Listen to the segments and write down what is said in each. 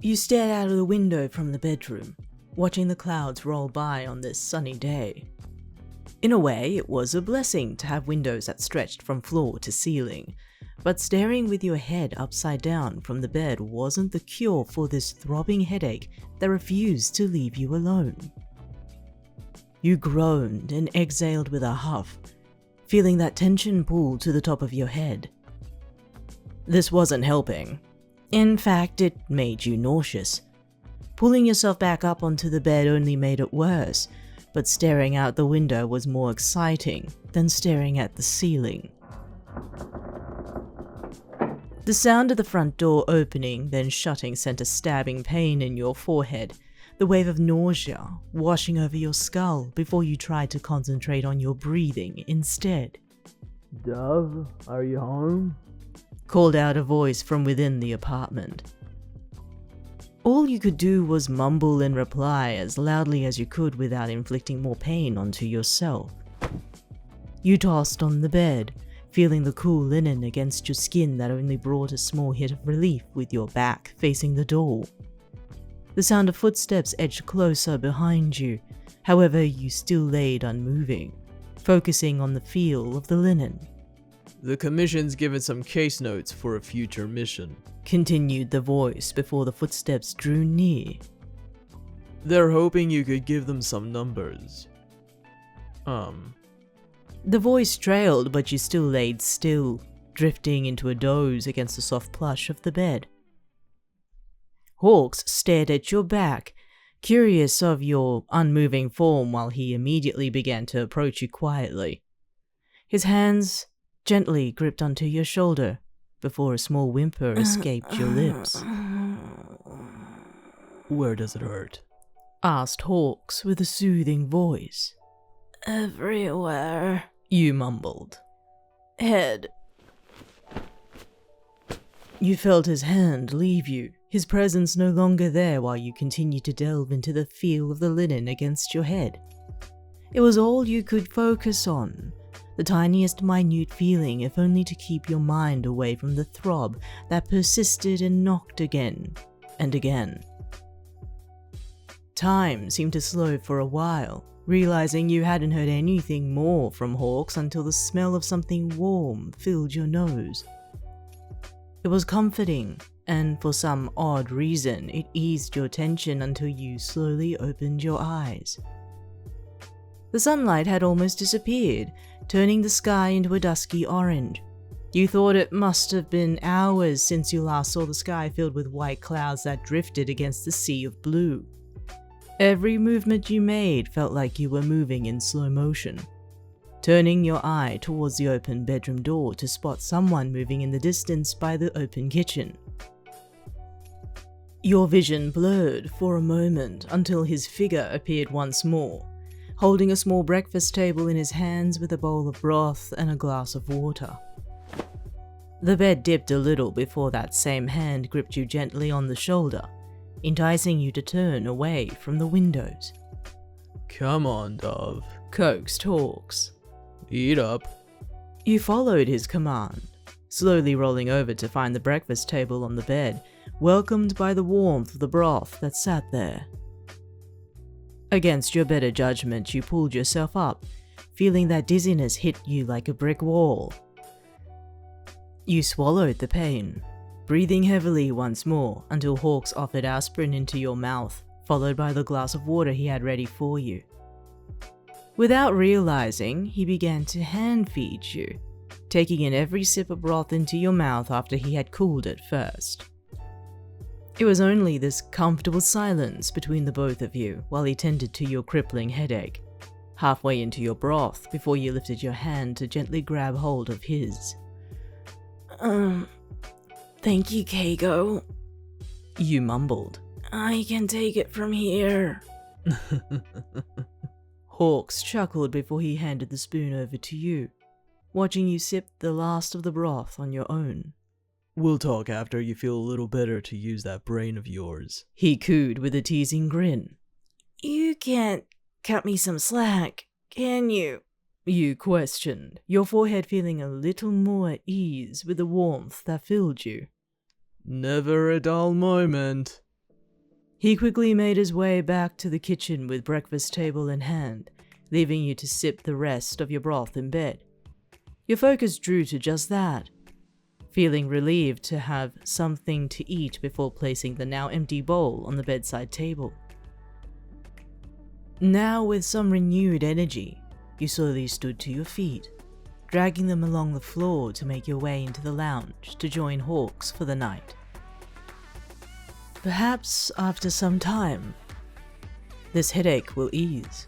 You stared out of the window from the bedroom, watching the clouds roll by on this sunny day. In a way, it was a blessing to have windows that stretched from floor to ceiling, but staring with your head upside down from the bed wasn't the cure for this throbbing headache that refused to leave you alone. You groaned and exhaled with a huff, feeling that tension pull to the top of your head. This wasn't helping. In fact, it made you nauseous. Pulling yourself back up onto the bed only made it worse, but staring out the window was more exciting than staring at the ceiling. The sound of the front door opening then shutting sent a stabbing pain in your forehead, the wave of nausea washing over your skull before you tried to concentrate on your breathing instead. "Dove, are you home?" called out a voice from within the apartment. All you could do was mumble and reply as loudly as you could without inflicting more pain onto yourself. You tossed on the bed, feeling the cool linen against your skin that only brought a small hit of relief with your back facing the door. The sound of footsteps edged closer behind you, however you still laid unmoving, focusing on the feel of the linen. "The commission's given some case notes for a future mission," continued the voice before the footsteps drew near. "They're hoping you could give them some numbers." The voice trailed, but you still laid still, drifting into a doze against the soft plush of the bed. Hawks stared at your back, curious of your unmoving form while he immediately began to approach you quietly. His hands gently gripped onto your shoulder before a small whimper escaped your lips. "Where does it hurt?" asked Hawks with a soothing voice. "Everywhere," you mumbled. "Head." You felt his hand leave you, his presence no longer there while you continued to delve into the feel of the linen against your head. It was all you could focus on, the tiniest minute feeling if only to keep your mind away from the throb that persisted and knocked again and again. Time seemed to slow for a while, realizing you hadn't heard anything more from Hawks until the smell of something warm filled your nose. It was comforting, and for some odd reason it eased your tension until you slowly opened your eyes. The sunlight had almost disappeared, turning the sky into a dusky orange. You thought it must have been hours since you last saw the sky filled with white clouds that drifted against the sea of blue. Every movement you made felt like you were moving in slow motion, turning your eye towards the open bedroom door to spot someone moving in the distance by the open kitchen. Your vision blurred for a moment until his figure appeared once more, holding a small breakfast table in his hands with a bowl of broth and a glass of water. The bed dipped a little before that same hand gripped you gently on the shoulder, enticing you to turn away from the windows. "Come on, Dove," coaxed Hawks. "Eat up." You followed his command, slowly rolling over to find the breakfast table on the bed, welcomed by the warmth of the broth that sat there. Against your better judgment, you pulled yourself up, feeling that dizziness hit you like a brick wall. You swallowed the pain, breathing heavily once more until Hawks offered aspirin into your mouth, followed by the glass of water he had ready for you. Without realizing, he began to hand feed you, taking in every sip of broth into your mouth after he had cooled it first. It was only this comfortable silence between the both of you while he tended to your crippling headache, halfway into your broth before you lifted your hand to gently grab hold of his. Thank you, Keigo. You mumbled. I can take it from here. Hawks chuckled before he handed the spoon over to you, watching you sip the last of the broth on your own. "We'll talk after you feel a little better to use that brain of yours," he cooed with a teasing grin. You can't cut me some slack, can you? You questioned, your forehead feeling a little more at ease with the warmth that filled you. "Never a dull moment," He quickly made his way back to the kitchen with breakfast table in hand, leaving you to sip the rest of your broth in bed. Your focus drew to just that, feeling relieved to have something to eat before placing the now empty bowl on the bedside table. Now, with some renewed energy, you slowly stood to your feet, dragging them along the floor to make your way into the lounge to join Hawks for the night. Perhaps after some time, this headache will ease.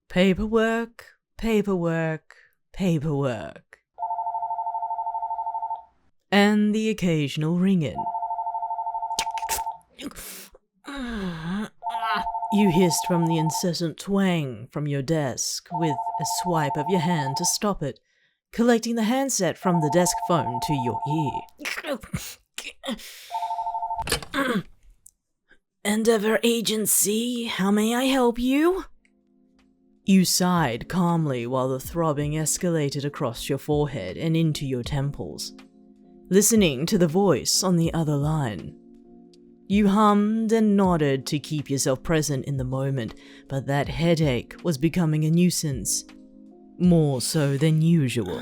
Paperwork, paperwork, paperwork. And the occasional ringing. You hissed from the incessant twang from your desk with a swipe of your hand to stop it, collecting the handset from the desk phone to your ear. Endeavor Agency, how may I help you? You sighed calmly while the throbbing escalated across your forehead and into your temples, listening to the voice on the other line. You hummed and nodded to keep yourself present in the moment, but that headache was becoming a nuisance, more so than usual.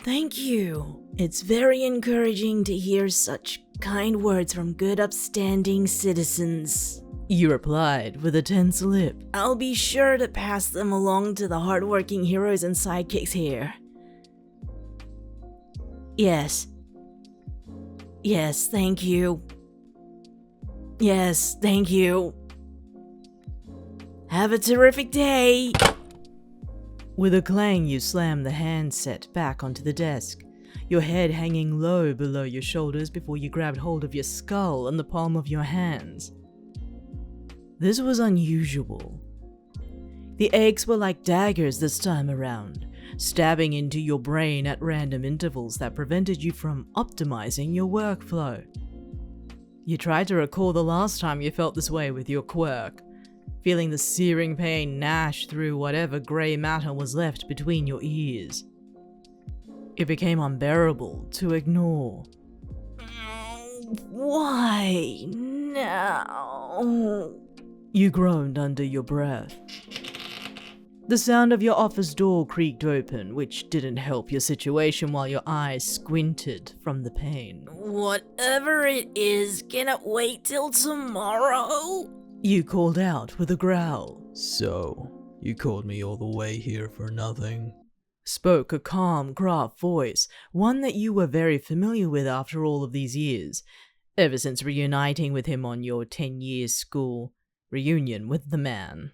Thank you. It's very encouraging to hear such kind words from good upstanding citizens. You replied with a tense lip. I'll be sure to pass them along to the hardworking heroes and sidekicks here. Yes. Yes, thank you. Yes, thank you. Have a terrific day. With a clang, you slammed the handset back onto the desk, your head hanging low below your shoulders before you grabbed hold of your skull in the palm of your hands. This was unusual. The aches were like daggers this time around, stabbing into your brain at random intervals that prevented you from optimizing your workflow. You tried to recall the last time you felt this way with your quirk, feeling the searing pain gnash through whatever grey matter was left between your ears. It became unbearable to ignore. Why now? You groaned under your breath. The sound of your office door creaked open, which didn't help your situation while your eyes squinted from the pain. Whatever it is, can it wait till tomorrow? You called out with a growl. So, you called me all the way here for nothing? Spoke a calm, gruff voice, one that you were very familiar with after all of these years, ever since reuniting with him on your 10-year school reunion with the man.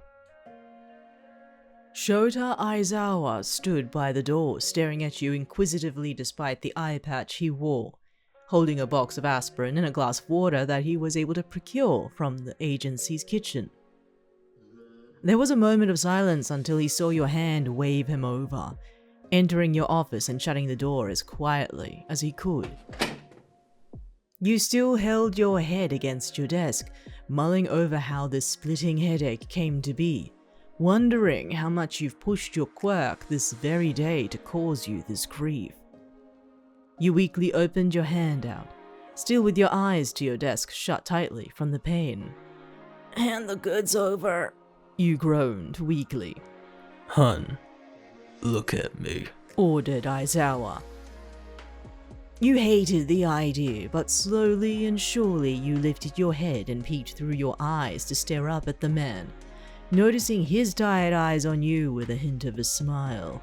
Shouta Aizawa stood by the door, staring at you inquisitively despite the eye patch he wore, holding a box of aspirin and a glass of water that he was able to procure from the agency's kitchen. There was a moment of silence until he saw your hand wave him over, entering your office and shutting the door as quietly as he could. You still held your head against your desk, mulling over how this splitting headache came to be, wondering how much you've pushed your quirk this very day to cause you this grief. You weakly opened your hand out, still with your eyes to your desk shut tightly from the pain. Hand the goods over. You groaned weakly. Hun, look at me, ordered Aizawa. You hated the idea, but slowly and surely you lifted your head and peeked through your eyes to stare up at the man, noticing his tired eyes on you with a hint of a smile.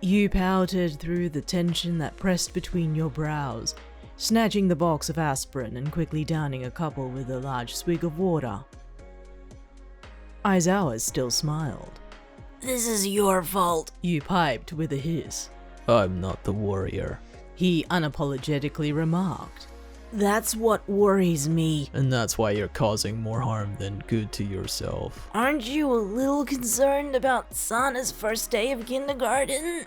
You pouted through the tension that pressed between your brows, snatching the box of aspirin and quickly downing a couple with a large swig of water. Aizawa still smiled. This is your fault. You piped with a hiss. I'm not the warrior, he unapologetically remarked. That's what worries me. and that's why you're causing more harm than good to yourself. Aren't you a little concerned about Sana's first day of kindergarten?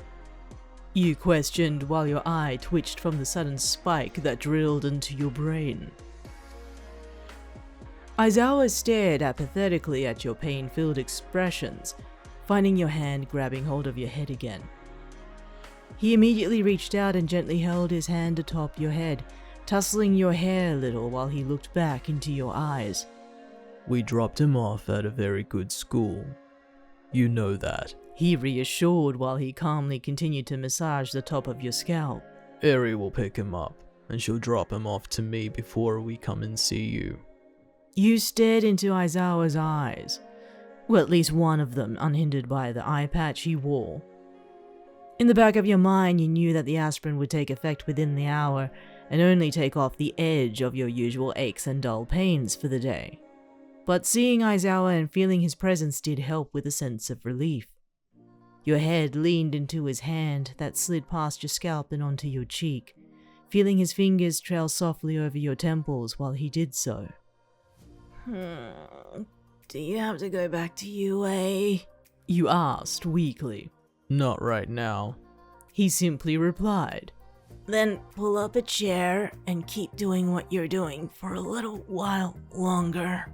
You questioned while your eye twitched from the sudden spike that drilled into your brain. Aizawa stared apathetically at your pain-filled expressions, finding your hand grabbing hold of your head again. He immediately reached out and gently held his hand atop your head, tussling your hair a little while he looked back into your eyes. We dropped him off at a very good school. You know that. He reassured while he calmly continued to massage the top of your scalp. Eri will pick him up, and she'll drop him off to me before we come and see you. You stared into Aizawa's eyes. Well, at least one of them, unhindered by the eye patch he wore. In the back of your mind, you knew that the aspirin would take effect within the hour, and only take off the edge of your usual aches and dull pains for the day. But seeing Aizawa and feeling his presence did help with a sense of relief. Your head leaned into his hand that slid past your scalp and onto your cheek, feeling his fingers trail softly over your temples while he did so. Do you have to go back to UA? You asked weakly. Not right now. He simply replied. Then pull up a chair and keep doing what you're doing for a little while longer.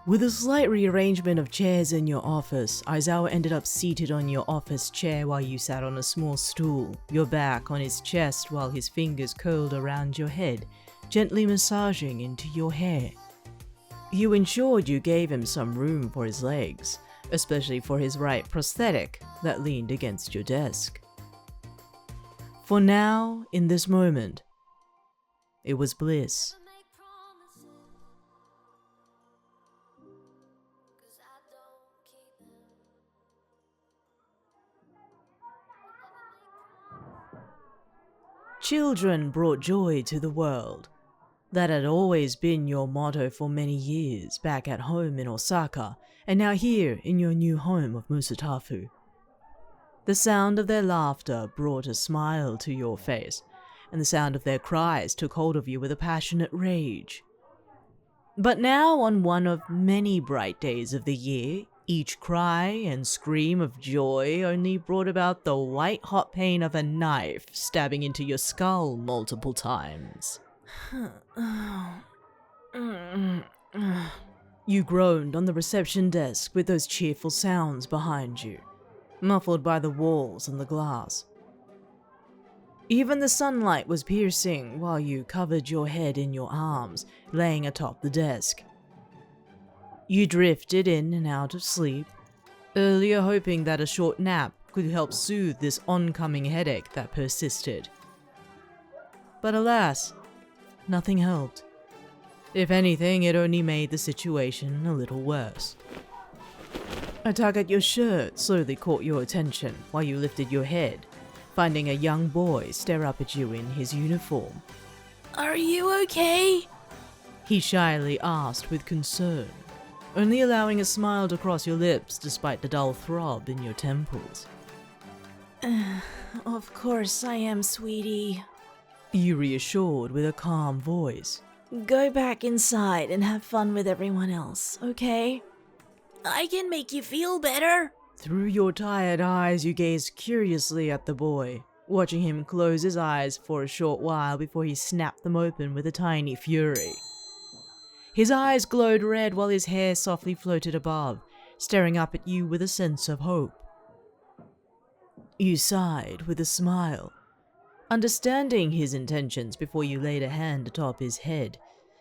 With a slight rearrangement of chairs in your office, Aizawa ended up seated on your office chair while you sat on a small stool, your back on his chest while his fingers curled around your head, gently massaging into your hair. You ensured you gave him some room for his legs, especially for his right prosthetic that leaned against your desk. For now, in this moment, it was bliss. Children brought joy to the world. That had always been your motto for many years back at home in Osaka, and now here in your new home of Musatafu. The sound of their laughter brought a smile to your face, and the sound of their cries took hold of you with a passionate rage. But now, on one of many bright days of the year, each cry and scream of joy only brought about the white-hot pain of a knife stabbing into your skull multiple times. You groaned on the reception desk with those cheerful sounds behind you, muffled by the walls and the glass. Even the sunlight was piercing while you covered your head in your arms, laying atop the desk. You drifted in and out of sleep, earlier hoping that a short nap could help soothe this oncoming headache that persisted. But alas, nothing helped. If anything, it only made the situation a little worse. A tug at your shirt slowly caught your attention while you lifted your head, finding a young boy stare up at you in his uniform. Are you okay? He shyly asked with concern, only allowing a smile to cross your lips despite the dull throb in your temples. Of course I am, sweetie. You reassured with a calm voice. Go back inside and have fun with everyone else, okay? I can make you feel better. Through your tired eyes, you gazed curiously at the boy, watching him close his eyes for a short while before he snapped them open with a tiny fury. His eyes glowed red while his hair softly floated above, staring up at you with a sense of hope. You sighed with a smile, understanding his intentions before you laid a hand atop his head,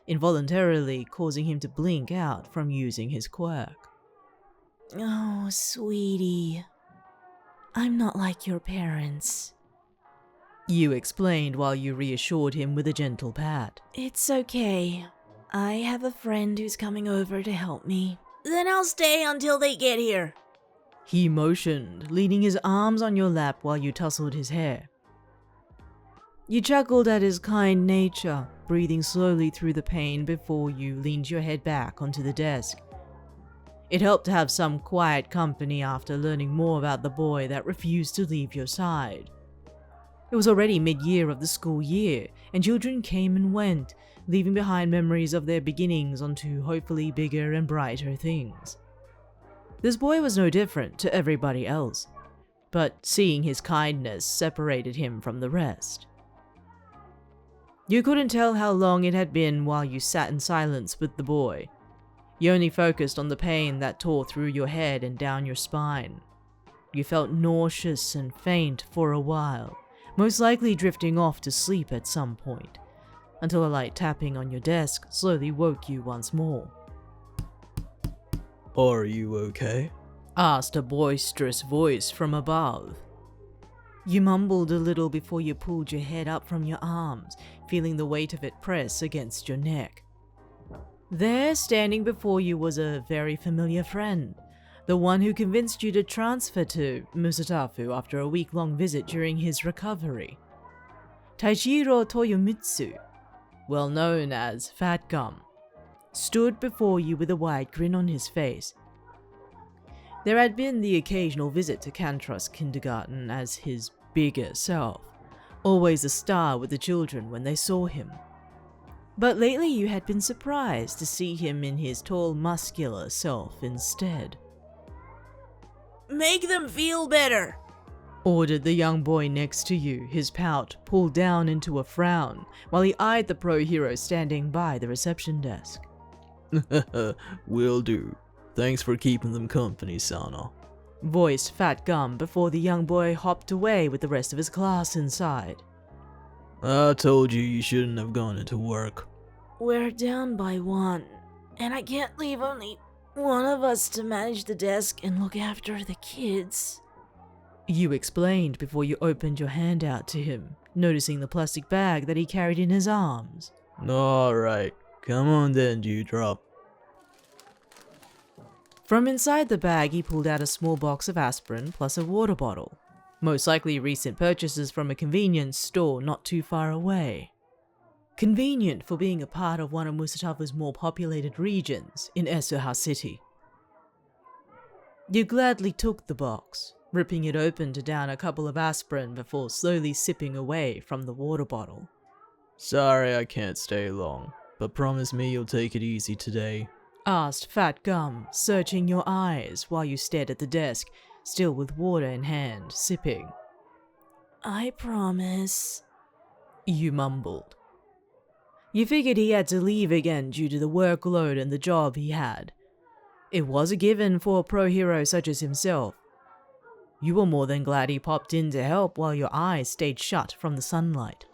involuntarily causing him to blink out from using his quirk. Oh, sweetie. I'm not like your parents. You explained while you reassured him with a gentle pat. It's okay. I have a friend who's coming over to help me. Then I'll stay until they get here. He motioned, leaning his arms on your lap while you tousled his hair. You chuckled at his kind nature, breathing slowly through the pain before you leaned your head back onto the desk. It helped to have some quiet company after learning more about the boy that refused to leave your side. It was already mid-year of the school year, and children came and went, leaving behind memories of their beginnings onto hopefully bigger and brighter things. This boy was no different to everybody else, but seeing his kindness separated him from the rest. You couldn't tell how long it had been while you sat in silence with the boy, You only focused on the pain that tore through your head and down your spine. You felt nauseous and faint for a while, most likely drifting off to sleep at some point, until a light tapping on your desk slowly woke you once more. Are you okay? Asked a boisterous voice from above. You mumbled a little before you pulled your head up from your arms, feeling the weight of it press against your neck. There, standing before you, was a very familiar friend, the one who convinced you to transfer to Musatafu after a week-long visit during his recovery. Taishiro Toyomitsu, well known as Fat Gum, stood before you with a wide grin on his face. There had been the occasional visit to Cantrus kindergarten as his bigger self, always a star with the children when they saw him. But lately you had been surprised to see him in his tall, muscular self instead. Make them feel better, ordered the young boy next to you, his pout pulled down into a frown, while he eyed the pro hero standing by the reception desk. Will do. Thanks for keeping them company, Sana. Voiced Fat Gum before the young boy hopped away with the rest of his class inside. I told you you shouldn't have gone into work. We're down by one, and I can't leave only one of us to manage the desk and look after the kids. You explained before you opened your hand out to him, noticing the plastic bag that he carried in his arms. Alright, come on then, Dewdrop. From inside the bag, he pulled out a small box of aspirin plus a water bottle. Most likely recent purchases from a convenience store not too far away. Convenient for being a part of one of Musatafu's more populated regions in Esuha City. You gladly took the box, ripping it open to down a couple of aspirin before slowly sipping away from the water bottle. Sorry I can't stay long, but promise me you'll take it easy today. Asked Fat Gum, searching your eyes while you stared at the desk, still with water in hand, sipping. I promise. You mumbled. You figured he had to leave again due to the workload and the job he had. It was a given for a pro hero such as himself. You were more than glad he popped in to help while your eyes stayed shut from the sunlight.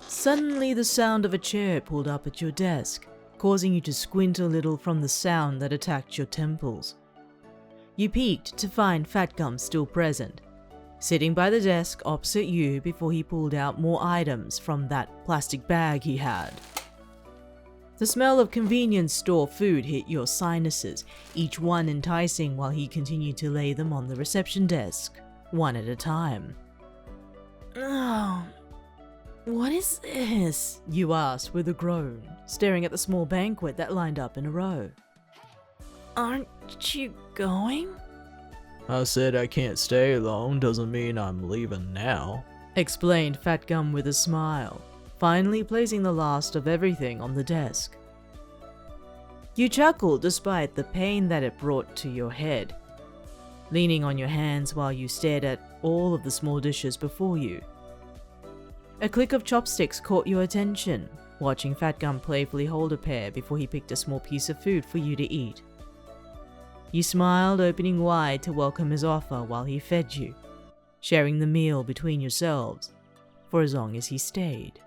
Suddenly the sound of a chair pulled up at your desk, causing you to squint a little from the sound that attacked your temples. You peeked to find Fat Gum still present, sitting by the desk opposite you before he pulled out more items from that plastic bag he had. The smell of convenience store food hit your sinuses, each one enticing while he continued to lay them on the reception desk, one at a time. Oh, what is this? You asked with a groan, staring at the small banquet that lined up in a row. Aren't you going? I said I can't stay long doesn't mean I'm leaving now. Explained Fat Gum with a smile, finally placing the last of everything on the desk. You chuckled despite the pain that it brought to your head, leaning on your hands while you stared at all of the small dishes before you. A click of chopsticks caught your attention, watching Fat Gum playfully hold a pair before he picked a small piece of food for you to eat. You smiled, opening wide to welcome his offer while he fed you, sharing the meal between yourselves, for as long as he stayed.